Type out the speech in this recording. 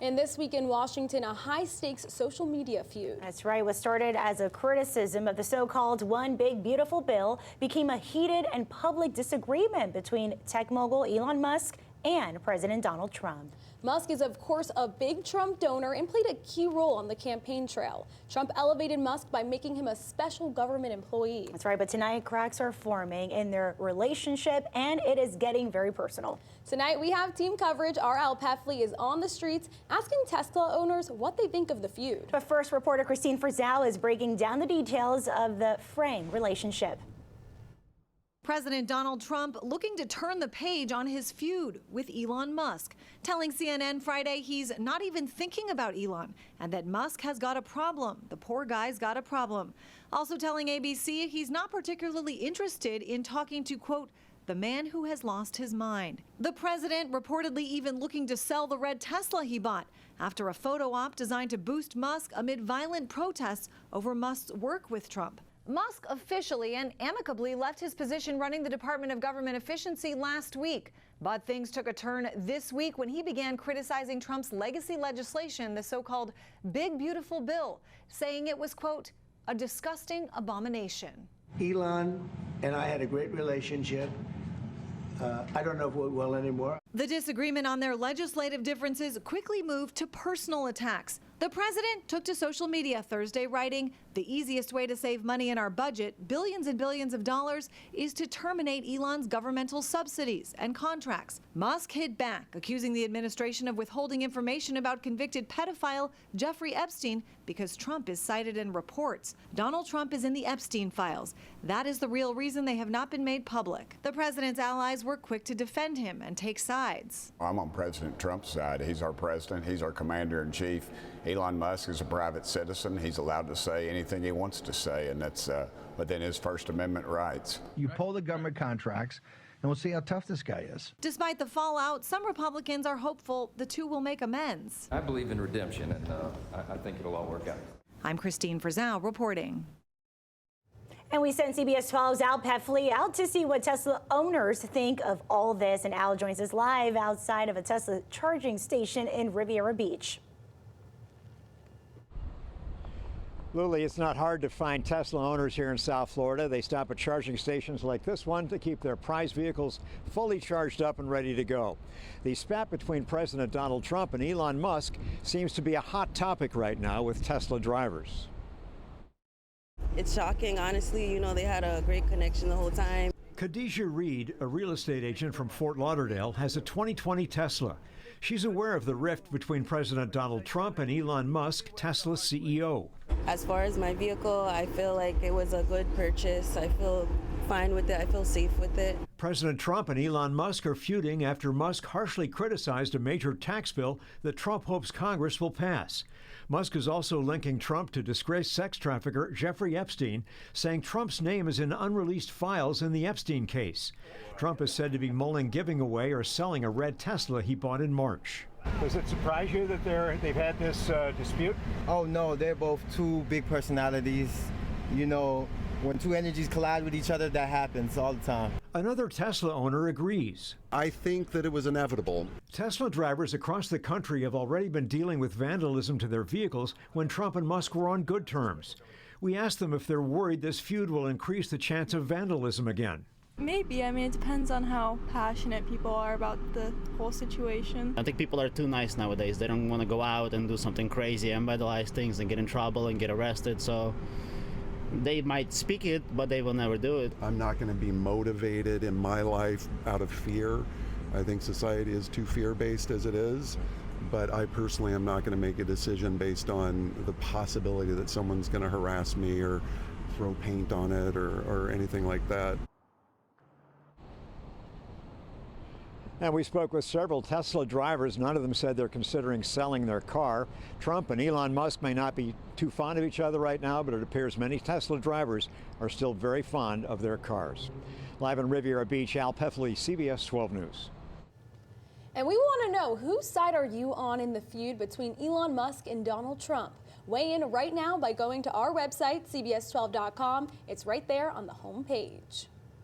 And this week in Washington, a high-stakes social media feud. That's right. What started as a criticism of the so-called One Big Beautiful Bill became a heated and public disagreement between tech mogul Elon Musk and President Donald Trump. Musk is, of course, a big Trump donor and played a key role on the campaign trail. Trump elevated Musk by making him a special government employee. That's right, but tonight cracks are forming in their relationship, and it is getting very personal. Tonight we have team coverage. Our Al Pefley is on the streets asking Tesla owners what they think of the feud. But first, reporter Christine Frizzell is breaking down the details of the fraying relationship. President Donald Trump looking to turn the page on his feud with Elon Musk, telling CNN Friday he's not even thinking about Elon and that Musk has got a problem. The poor guy's got a problem. Also telling ABC he's not particularly interested in talking to, quote, the man who has lost his mind. The president reportedly even looking to sell the red Tesla he bought after a photo op designed to boost Musk amid violent protests over Musk's work with Trump. Musk officially and amicably left his position running the Department of Government Efficiency last week. But things took a turn this week when he began criticizing Trump's legacy legislation, the so-called Big Beautiful Bill, saying it was, quote, a disgusting abomination. Elon and I had a great relationship. I don't know if we're well anymore. The disagreement on their legislative differences quickly moved to personal attacks. The president took to social media Thursday, writing, the easiest way to save money in our budget, billions and billions of dollars, is to terminate Elon's governmental subsidies and contracts. Musk hit back, accusing the administration of withholding information about convicted pedophile Jeffrey Epstein because Trump is cited in reports. Donald Trump is in the Epstein files. That is the real reason they have not been made public. The president's allies were quick to defend him and take sides. I'm on President Trump's side. He's our president. He's our commander-in-chief. Elon Musk is a private citizen. He's allowed to say anything he wants to say, and that's within his First Amendment rights. You pull the government contracts, and we'll see how tough this guy is. Despite the fallout, some Republicans are hopeful the two will make amends. I believe in redemption, and I think it'll all work out. I'm Christine Frizzell reporting. And we sent CBS 12's Al Pefley out to see what Tesla owners think of all this. And Al joins us live outside of a Tesla charging station in Vero Beach. Lulie, it's not hard to find Tesla owners here in South Florida. They stop at charging stations like this one to keep their prized vehicles fully charged up and ready to go. The spat between President Donald Trump and Elon Musk seems to be a hot topic right now with Tesla drivers. It's shocking, honestly. You know, they had a great connection the whole time. Khadijah Reed, a real estate agent from Fort Lauderdale, has a 2020 Tesla. She's aware of the rift between President Donald Trump and Elon Musk, Tesla's CEO. As far as my vehicle, I feel like it was a good purchase. I feel fine with it. I feel safe with it. President Trump and Elon Musk are feuding after Musk harshly criticized a major tax bill that Trump hopes Congress will pass. Musk is also linking Trump to disgraced sex trafficker Jeffrey Epstein, saying Trump's name is in unreleased files in the Epstein case. Trump is said to be mulling giving away or selling a red Tesla he bought in March. Does it surprise you that they've had this dispute? Oh no, they're both two big personalities. You know, when two energies collide with each other, that happens all the time. Another Tesla owner agrees. I think that it was inevitable. Tesla drivers across the country have already been dealing with vandalism to their vehicles when Trump and Musk were on good terms. We asked them if they're worried this feud will increase the chance of vandalism again. Maybe. I mean, it depends on how passionate people are about the whole situation. I think people are too nice nowadays. They don't want to go out and do something crazy and vandalize things and get in trouble and get arrested. So they might speak it, but they will never do it. I'm not going to be motivated in my life out of fear. I think society is too fear-based as it is. But I personally am not going to make a decision based on the possibility that someone's going to harass me or throw paint on it or anything like that. And we spoke with several Tesla drivers. None of them said they're considering selling their car. Trump and Elon Musk may not be too fond of each other right now, but it appears many Tesla drivers are still very fond of their cars. Live in Vero Beach, Al Pefley, CBS 12 News. And we want to know, whose side are you on in the feud between Elon Musk and Donald Trump? Weigh in right now by going to our website, CBS12.com. It's right there on the home page.